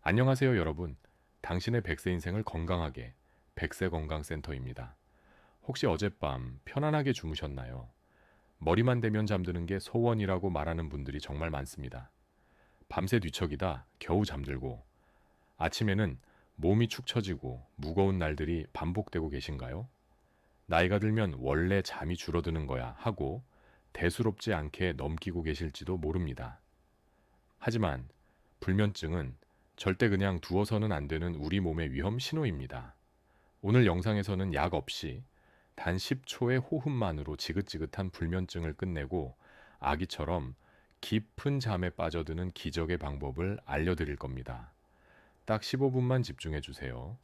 안녕하세요, 여러분. 당신의 100세 인생을 건강하게 백세 건강센터입니다. 혹시 어젯밤 편안하게 주무셨나요? 머리만 대면 잠드는 게 소원이라고 말하는 분들이 정말 많습니다. 밤새 뒤척이다 겨우 잠들고 아침에는 몸이 축 처지고 무거운 날들이 반복되고 계신가요? 나이가 들면 원래 잠이 줄어드는 거야 하고 대수롭지 않게 넘기고 계실지도 모릅니다. 하지만 불면증은 절대 그냥 두어서는 안 되는 우리 몸의 위험 신호입니다. 오늘 영상에서는 약 없이 단 10초의 호흡만으로 지긋지긋한 불면증을 끝내고 아기처럼 깊은 잠에 빠져드는 기적의 방법을 알려드릴 겁니다. 딱 15분만 집중해 주세요.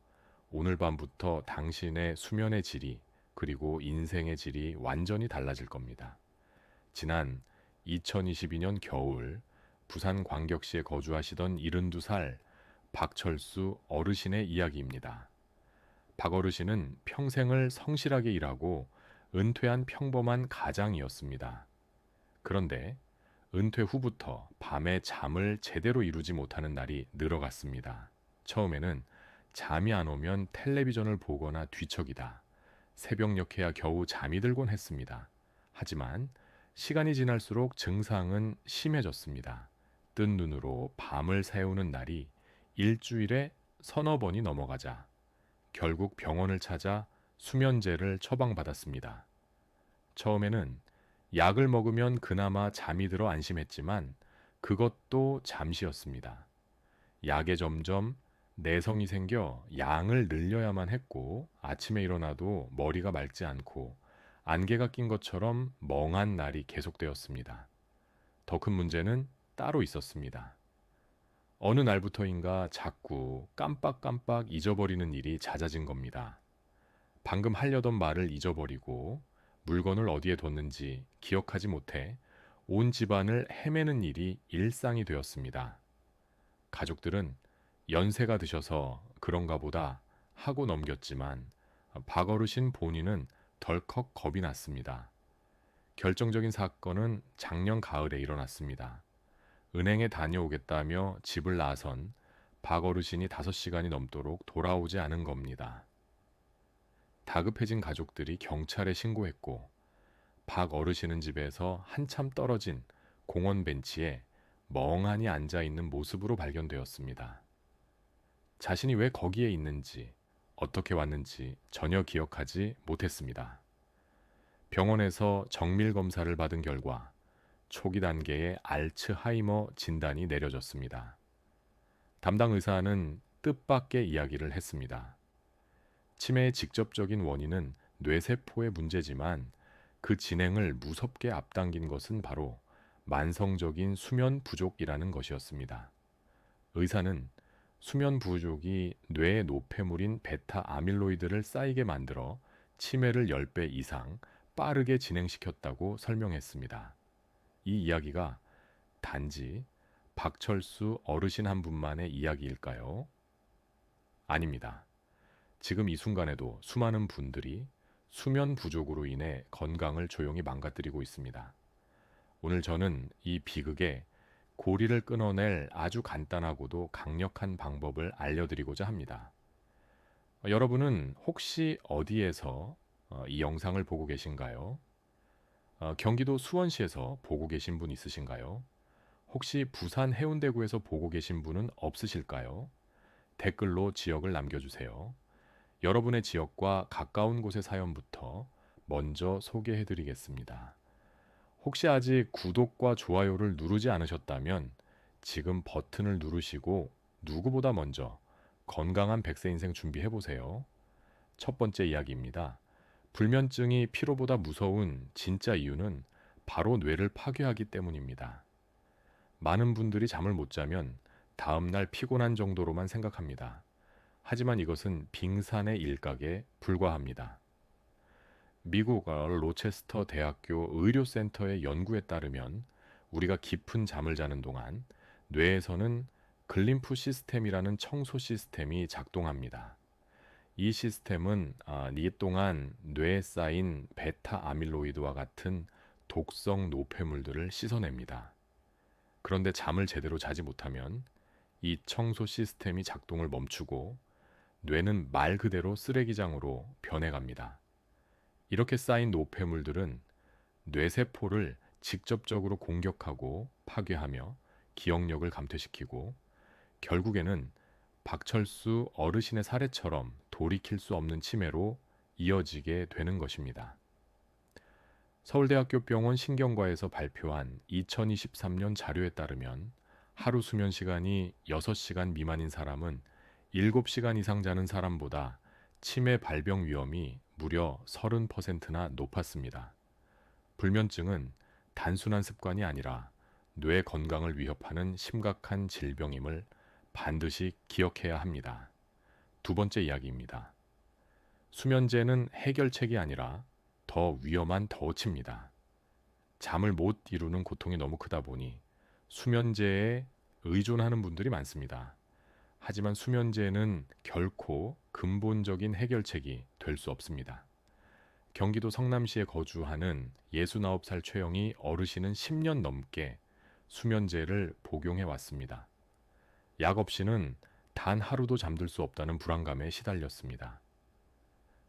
오늘 밤부터 당신의 수면의 질이 그리고 인생의 질이 완전히 달라질 겁니다. 지난 2022년 겨울 부산 광격시에 거주하시던 72살 박철수 어르신의 이야기입니다. 박 어르신은 평생을 성실하게 일하고 은퇴한 평범한 가장이었습니다. 그런데 은퇴 후부터 밤에 잠을 제대로 이루지 못하는 날이 늘어갔습니다. 처음에는 잠이 안 오면 텔레비전을 보거나 뒤척이다. 새벽녘에야 겨우 잠이 들곤 했습니다. 하지만 시간이 지날수록 증상은 심해졌습니다. 뜬 눈으로 밤을 새우는 날이 일주일에 서너 번이 넘어가자 결국 병원을 찾아 수면제를 처방받았습니다. 처음에는 약을 먹으면 그나마 잠이 들어 안심했지만 그것도 잠시였습니다. 약에 점점 내성이 생겨 양을 늘려야만 했고 아침에 일어나도 머리가 맑지 않고 안개가 낀 것처럼 멍한 날이 계속되었습니다. 더 큰 문제는 따로 있었습니다. 어느 날부터인가 자꾸 깜빡깜빡 잊어버리는 일이 잦아진 겁니다. 방금 하려던 말을 잊어버리고 물건을 어디에 뒀는지 기억하지 못해 온 집안을 헤매는 일이 일상이 되었습니다. 가족들은 연세가 드셔서 그런가 보다 하고 넘겼지만 박 어르신 본인은 덜컥 겁이 났습니다. 결정적인 사건은 작년 가을에 일어났습니다. 은행에 다녀오겠다며 집을 나선 박 어르신이 5시간이 넘도록 돌아오지 않은 겁니다. 다급해진 가족들이 경찰에 신고했고 박 어르신은 집에서 한참 떨어진 공원 벤치에 멍하니 앉아 있는 모습으로 발견되었습니다. 자신이 왜 거기에 있는지, 어떻게 왔는지 전혀 기억하지 못했습니다. 병원에서 정밀 검사를 받은 결과 초기 단계의 알츠하이머 진단이 내려졌습니다. 담당 의사는 뜻밖의 이야기를 했습니다. 치매의 직접적인 원인은 뇌세포의 문제지만 그 진행을 무섭게 앞당긴 것은 바로 만성적인 수면 부족이라는 것이었습니다. 의사는 수면 부족이 뇌의 노폐물인 베타 아밀로이드를 쌓이게 만들어 치매를 10배 이상 빠르게 진행시켰다고 설명했습니다. 이 이야기가 단지 박철수 어르신 한 분만의 이야기일까요? 아닙니다. 지금 이 순간에도 수많은 분들이 수면 부족으로 인해 건강을 조용히 망가뜨리고 있습니다. 오늘 저는 이 비극에 고리를 끊어낼 아주 간단하고도 강력한 방법을 알려드리고자 합니다. 여러분은 혹시 어디에서 이 영상을 보고 계신가요? 경기도 수원시에서 보고 계신 분 있으신가요? 혹시 부산 해운대구에서 보고 계신 분은 없으실까요? 댓글로 지역을 남겨주세요. 여러분의 지역과 가까운 곳의 사연부터 먼저 소개해 드리겠습니다. 혹시 아직 구독과 좋아요를 누르지 않으셨다면 지금 버튼을 누르시고 누구보다 먼저 건강한 100세 인생 준비해 보세요. 첫 번째 이야기입니다. 불면증이 피로보다 무서운 진짜 이유는 바로 뇌를 파괴하기 때문입니다. 많은 분들이 잠을 못 자면 다음날 피곤한 정도로만 생각합니다. 하지만 이것은 빙산의 일각에 불과합니다. 미국 로체스터 대학교 의료센터의 연구에 따르면 우리가 깊은 잠을 자는 동안 뇌에서는 글림프 시스템이라는 청소 시스템이 작동합니다. 이 시스템은 이 동안 뇌에 쌓인 베타 아밀로이드와 같은 독성 노폐물들을 씻어냅니다. 그런데 잠을 제대로 자지 못하면 이 청소 시스템이 작동을 멈추고 뇌는 말 그대로 쓰레기장으로 변해갑니다. 이렇게 쌓인 노폐물들은 뇌세포를 직접적으로 공격하고 파괴하며 기억력을 감퇴시키고 결국에는 박철수 어르신의 사례처럼 돌이킬 수 없는 치매로 이어지게 되는 것입니다. 서울대학교 병원 신경과에서 발표한 2023년 자료에 따르면 하루 수면 시간이 6시간 미만인 사람은 7시간 이상 자는 사람보다 치매 발병 위험이 무려 30%나 높았습니다. 불면증은 단순한 습관이 아니라 뇌 건강을 위협하는 심각한 질병임을 반드시 기억해야 합니다. 두 번째 이야기입니다. 수면제는 해결책이 아니라 더 위험한 덫입니다. 잠을 못 이루는 고통이 너무 크다 보니 수면제에 의존하는 분들이 많습니다. 하지만 수면제는 결코 근본적인 해결책이 될 수 없습니다. 경기도 성남시에 거주하는 69살 최영희 어르신은 10년 넘게 수면제를 복용해 왔습니다. 약 없이는 단 하루도 잠들 수 없다는 불안감에 시달렸습니다.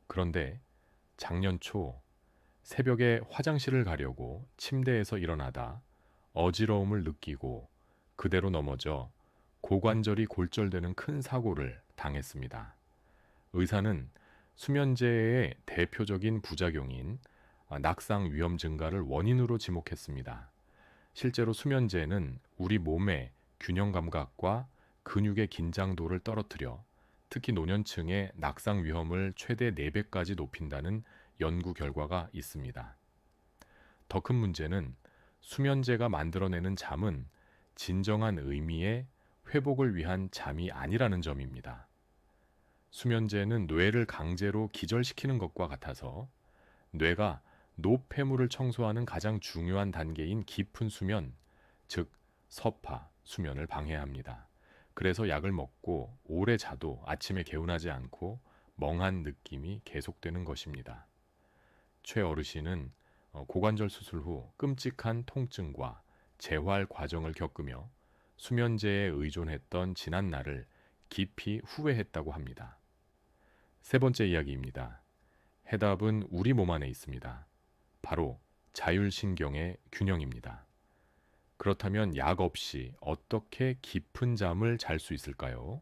그런데 작년 초 새벽에 화장실을 가려고 침대에서 일어나다 어지러움을 느끼고 그대로 넘어져 고관절이 골절되는 큰 사고를 당했습니다. 의사는 수면제의 대표적인 부작용인 낙상 위험 증가를 원인으로 지목했습니다. 실제로 수면제는 우리 몸의 균형 감각과 근육의 긴장도를 떨어뜨려 특히 노년층의 낙상 위험을 최대 4배까지 높인다는 연구 결과가 있습니다. 더 큰 문제는 수면제가 만들어내는 잠은 진정한 의미의 회복을 위한 잠이 아니라는 점입니다. 수면제는 뇌를 강제로 기절시키는 것과 같아서 뇌가 노폐물을 청소하는 가장 중요한 단계인 깊은 수면, 즉 서파, 수면을 방해합니다. 그래서 약을 먹고 오래 자도 아침에 개운하지 않고 멍한 느낌이 계속되는 것입니다. 최 어르신은 고관절 수술 후 끔찍한 통증과 재활 과정을 겪으며 수면제에 의존했던 지난 날을 깊이 후회했다고 합니다. 세 번째 이야기입니다. 해답은 우리 몸 안에 있습니다. 바로 자율신경의 균형입니다. 그렇다면 약 없이 어떻게 깊은 잠을 잘 수 있을까요?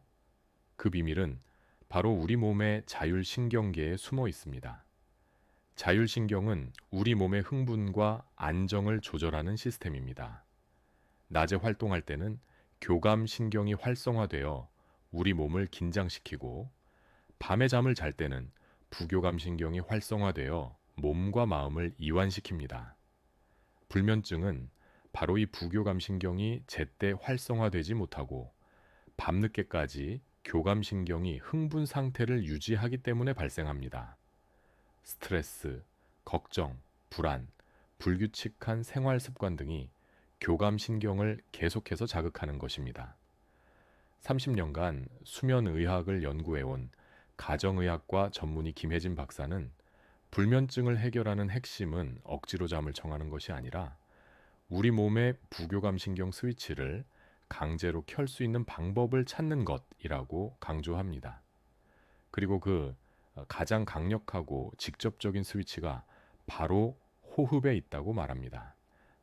그 비밀은 바로 우리 몸의 자율신경계에 숨어 있습니다. 자율신경은 우리 몸의 흥분과 안정을 조절하는 시스템입니다. 낮에 활동할 때는 교감신경이 활성화되어 우리 몸을 긴장시키고 밤에 잠을 잘 때는 부교감신경이 활성화되어 몸과 마음을 이완시킵니다. 불면증은 바로 이 부교감신경이 제때 활성화되지 못하고 밤늦게까지 교감신경이 흥분 상태를 유지하기 때문에 발생합니다. 스트레스, 걱정, 불안, 불규칙한 생활 습관 등이 교감신경을 계속해서 자극하는 것입니다. 30년간 수면의학을 연구해온 가정의학과 전문의 김혜진 박사는 불면증을 해결하는 핵심은 억지로 잠을 청하는 것이 아니라 우리 몸의 부교감신경 스위치를 강제로 켤 수 있는 방법을 찾는 것이라고 강조합니다. 그리고 그 가장 강력하고 직접적인 스위치가 바로 호흡에 있다고 말합니다.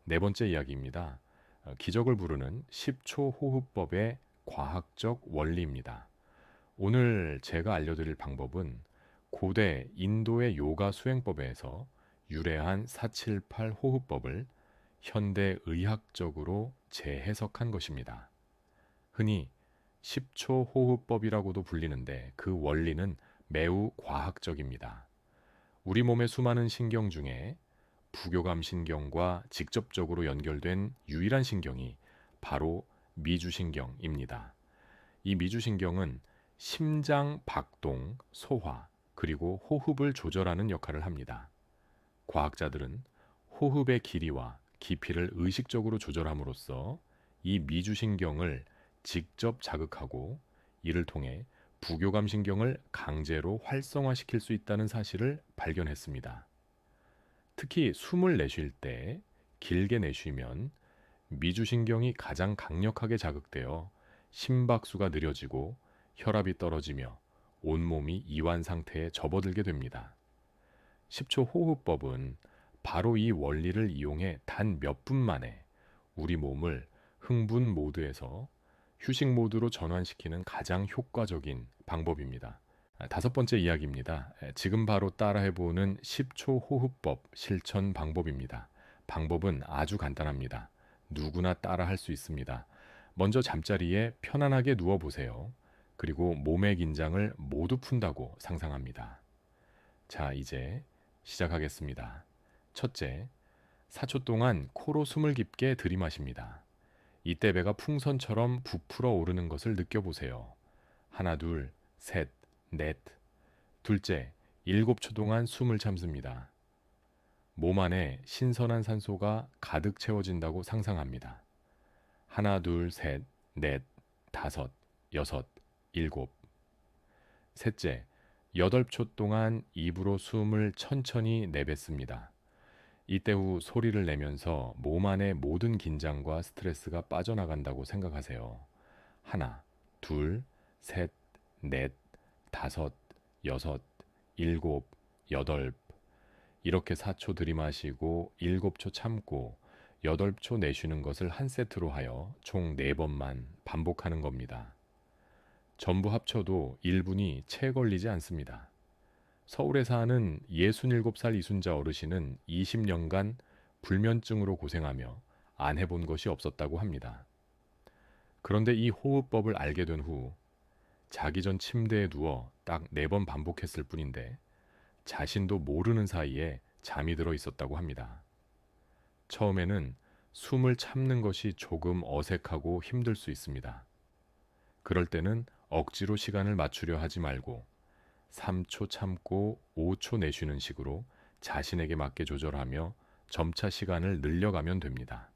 네 번째 이야기입니다. 기적을 부르는 10초 호흡법의 과학적 원리입니다. 오늘 제가 알려드릴 방법은 고대 인도의 요가 수행법에서 유래한 478 호흡법을 현대 의학적으로 재해석한 것입니다. 흔히 10초 호흡법이라고도 불리는데 그 원리는 매우 과학적입니다. 우리 몸의 수많은 신경 중에 부교감 신경과 직접적으로 연결된 유일한 신경이 바로 미주신경입니다. 이 미주신경은 심장 박동, 소화, 그리고 호흡을 조절하는 역할을 합니다. 과학자들은 호흡의 길이와 깊이를 의식적으로 조절함으로써 이 미주신경을 직접 자극하고 이를 통해 부교감신경을 강제로 활성화시킬 수 있다는 사실을 발견했습니다. 특히 숨을 내쉴 때 길게 내쉬면 미주신경이 가장 강력하게 자극되어 심박수가 느려지고 혈압이 떨어지며 온몸이 이완 상태에 접어들게 됩니다. 10초 호흡법은 바로 이 원리를 이용해 단 몇 분 만에 우리 몸을 흥분 모드에서 휴식 모드로 전환시키는 가장 효과적인 방법입니다. 다섯 번째 이야기입니다. 지금 바로 따라해보는 10초 호흡법 실천 방법입니다. 방법은 아주 간단합니다. 누구나 따라할 수 있습니다. 먼저 잠자리에 편안하게 누워보세요. 그리고 몸의 긴장을 모두 푼다고 상상합니다. 자, 이제 시작하겠습니다. 첫째, 4초 동안 코로 숨을 깊게 들이마십니다. 이때 배가 풍선처럼 부풀어 오르는 것을 느껴보세요. 하나, 둘, 셋, 넷. 둘째, 7초 동안 숨을 참습니다. 몸 안에 신선한 산소가 가득 채워진다고 상상합니다. 하나, 둘, 셋, 넷, 다섯, 여섯, 일곱. 셋째, 8초 동안 입으로 숨을 천천히 내뱉습니다. 이때 후 소리를 내면서 몸 안의 모든 긴장과 스트레스가 빠져나간다고 생각하세요. 하나, 둘, 셋, 넷, 다섯, 여섯, 일곱, 여덟. 이렇게 4초 들이마시고 7초 참고 8초 내쉬는 것을 한 세트로 하여 총 4번만 반복하는 겁니다. 전부 합쳐도 1분이 채 걸리지 않습니다. 서울에 사는 67살 이순자 어르신은 20년간 불면증으로 고생하며 안 해본 것이 없었다고 합니다. 그런데 이 호흡법을 알게 된 후 자기 전 침대에 누워 딱 4번 반복했을 뿐인데 자신도 모르는 사이에 잠이 들어 있었다고 합니다. 처음에는 숨을 참는 것이 조금 어색하고 힘들 수 있습니다. 그럴 때는 억지로 시간을 맞추려 하지 말고 3초 참고 5초 내쉬는 식으로 자신에게 맞게 조절하며 점차 시간을 늘려가면 됩니다.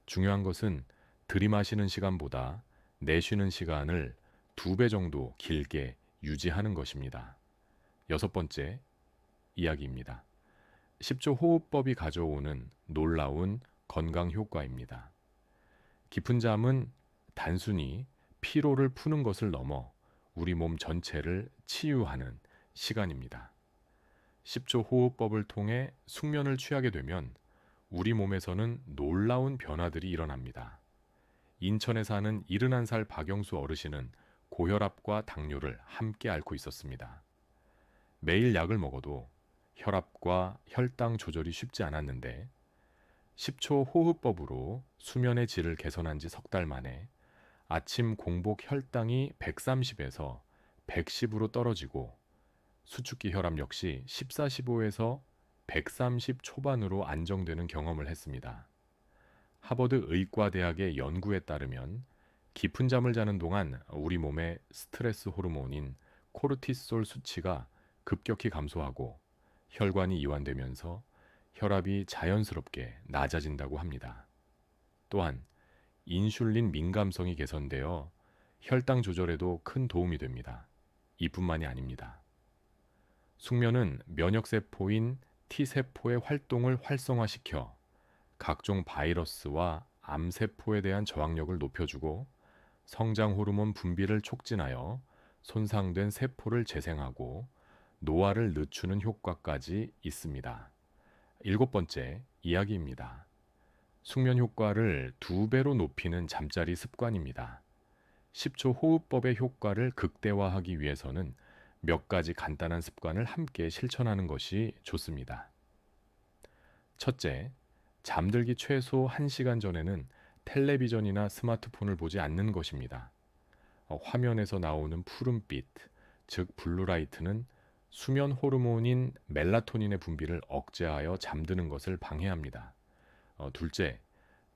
중요한 것은 들이마시는 시간보다 내쉬는 시간을 2배 정도 길게 유지하는 것입니다. 여섯 번째 이야기입니다. 10초 호흡법이 가져오는 놀라운 건강 효과입니다. 깊은 잠은 단순히 피로를 푸는 것을 넘어 우리 몸 전체를 치유하는 시간입니다. 10초 호흡법을 통해 숙면을 취하게 되면 우리 몸에서는 놀라운 변화들이 일어납니다. 인천에 사는 71살 박영수 어르신은 고혈압과 당뇨를 함께 앓고 있었습니다. 매일 약을 먹어도 혈압과 혈당 조절이 쉽지 않았는데 10초 호흡법으로 수면의 질을 개선한 지 석 달 만에 아침 공복 혈당이 130에서 110으로 떨어지고 수축기 혈압 역시 14-15에서 130 초반으로 안정되는 경험을 했습니다. 하버드 의과대학의 연구에 따르면 깊은 잠을 자는 동안 우리 몸의 스트레스 호르몬인 코르티솔 수치가 급격히 감소하고 혈관이 이완되면서 혈압이 자연스럽게 낮아진다고 합니다. 또한 인슐린 민감성이 개선되어 혈당 조절에도 큰 도움이 됩니다. 이뿐만이 아닙니다. 숙면은 면역세포인 T세포의 활동을 활성화시켜 각종 바이러스와 암세포에 대한 저항력을 높여주고 성장 호르몬 분비를 촉진하여 손상된 세포를 재생하고 노화를 늦추는 효과까지 있습니다. 7번째 이야기입니다. 숙면 효과를 2배로 높이는 잠자리 습관입니다. 10초 호흡법의 효과를 극대화하기 위해서는 몇 가지 간단한 습관을 함께 실천하는 것이 좋습니다. 첫째, 잠들기 최소 1시간 전에는 텔레비전이나 스마트폰을 보지 않는 것입니다. 화면에서 나오는 푸른빛, 즉 블루라이트는 수면 호르몬인 멜라토닌의 분비를 억제하여 잠드는 것을 방해합니다. 둘째,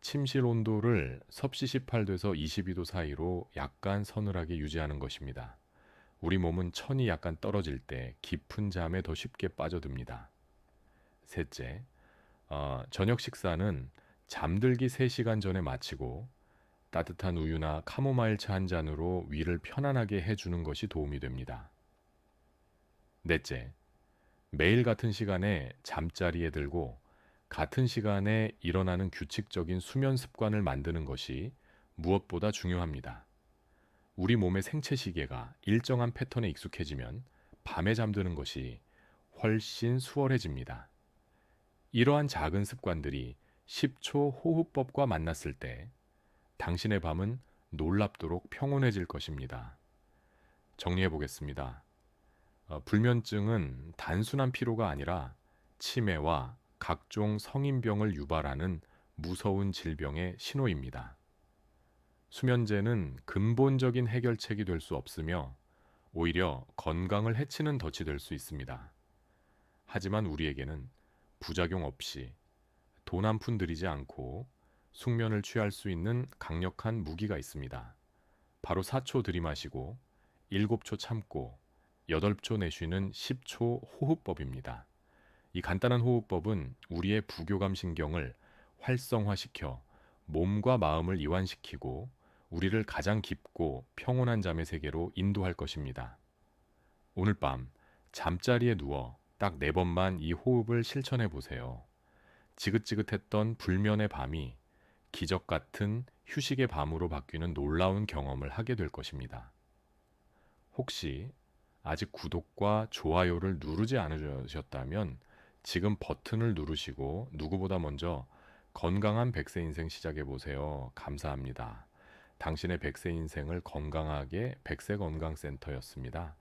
침실 온도를 섭씨 18도에서 22도 사이로 약간 서늘하게 유지하는 것입니다. 우리 몸은 천이 약간 떨어질 때 깊은 잠에 더 쉽게 빠져듭니다. 셋째, 저녁 식사는 잠들기 3시간 전에 마치고 따뜻한 우유나 카모마일 차 한 잔으로 위를 편안하게 해주는 것이 도움이 됩니다. 넷째, 매일 같은 시간에 잠자리에 들고 같은 시간에 일어나는 규칙적인 수면 습관을 만드는 것이 무엇보다 중요합니다. 우리 몸의 생체 시계가 일정한 패턴에 익숙해지면 밤에 잠드는 것이 훨씬 수월해집니다. 이러한 작은 습관들이 10초 호흡법과 만났을 때 당신의 밤은 놀랍도록 평온해질 것입니다. 정리해 보겠습니다. 불면증은 단순한 피로가 아니라 치매와 각종 성인병을 유발하는 무서운 질병의 신호입니다. 수면제는 근본적인 해결책이 될 수 없으며 오히려 건강을 해치는 덫이 될 수 있습니다. 하지만 우리에게는 부작용 없이 돈 한 푼 들이지 않고 숙면을 취할 수 있는 강력한 무기가 있습니다. 바로 4초 들이마시고 7초 참고 8초 내쉬는 10초 호흡법입니다. 이 간단한 호흡법은 우리의 부교감 신경을 활성화시켜 몸과 마음을 이완시키고 우리를 가장 깊고 평온한 잠의 세계로 인도할 것입니다. 오늘 밤 잠자리에 누워 딱 4번만 이 호흡을 실천해 보세요. 지긋지긋했던 불면의 밤이 기적 같은 휴식의 밤으로 바뀌는 놀라운 경험을 하게 될 것입니다. 혹시 아직 구독과 좋아요를 누르지 않으셨다면 지금 버튼을 누르시고 누구보다 먼저 건강한 100세 인생 시작해 보세요. 감사합니다. 당신의 100세 인생을 건강하게 100세 건강센터였습니다.